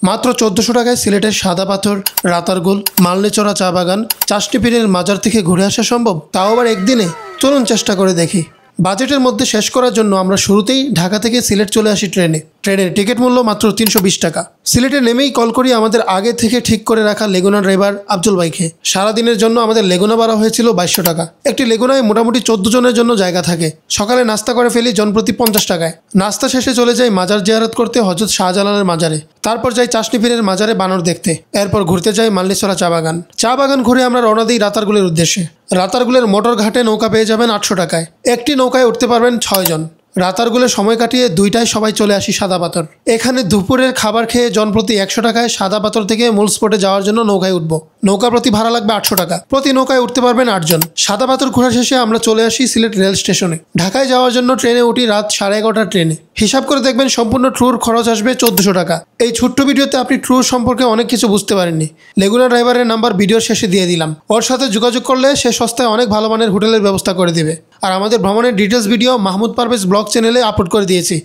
মাত্র ১৪০০ টাকায় সিলেটের সাদা পাথর, রাতারগুল, মালনীচড়া চা বাগান, চাষটি পীরের মাজার থেকে ঘুরে আসা সম্ভব, তাও আবার একদিনে। চলুন চেষ্টা করে দেখি। বাজেটের মধ্যে শেষ করার জন্য আমরা শুরুতেই ঢাকা থেকে সিলেট চলে আসি ট্রেনের টিকিট মূল্য মাত্র ৩২০ টাকা। সিলেটে নেমেই কল করি আমাদের আগে থেকে ঠিক করে রাখা লেগুনা ড্রাইভার আব্দুল ভাইকে। সারাদিনের জন্য আমাদের লেগুনা ভাড়া হয়েছিল ২২০০ টাকা। একটি লেগুনায় মোটামুটি ১৪ জনের জন্য জায়গা থাকে। সকালে নাস্তা করে ফেলি জনপ্রতি ৫০ টাকায়। নাস্তা শেষে চলে যাই মাজার জিয়ারত করতে হযরত শাহজালালের মাজারে। তারপর যাই চাষটি পীরের মাজারে বানর দেখতে। এরপর ঘুরতে যাই মালনীচড়া চা বাগান। চা বাগান ঘুরে আমরা রওনা দিই রাতারগুলের উদ্দেশ্যে। রাতারগুলের মোটর ঘাটে নৌকা পেয়ে যাবেন ৮০০ টাকায়। একটি নৌকায় উঠতে পারবেন ৬ জন। রাতারগুলে সময় কাটিয়ে ২টায় সবাই চলে আসি সাদা পাথর। এখানে দুপুরের খাবার খেয়ে জনপ্রতি ১০০ টাকায় সাদা পাথর থেকে মূল স্পটে যাওয়ার জন্য নৌকায় উঠব। নৌকা প্রতি ভাড়া লাগবে ৮০০ টাকা। প্রতি নৌকায় উঠতে পারবেন ৮ জন। সাদা পাথর ঘোরা শেষে আমরা চলে আসি সিলেট রেল স্টেশনে। ঢাকায় যাওয়ার জন্য ট্রেনে উঠি রাত 11:30টার ট্রেনে। হিসাব করে দেখবেন সম্পূর্ণ ট্যুর খরচ আসবে ১৪০০ টাকা। এই ছোট্ট ভিডিওতে আপনি ট্যুর সম্পর্কে অনেক কিছু বুঝতে পারেননি। লেগুনা ড্রাইভারের নাম্বার ভিডিওর শেষে দিয়ে দিলাম। ওর সাথে যোগাযোগ করলে সে সস্তায় অনেক ভালো মানের হোটেলের ব্যবস্থা করে দিবে। আর আমাদের ভ্রমণের details video Mahmud Parvez blog চ্যানেলে আপলোড করে দিয়েছি।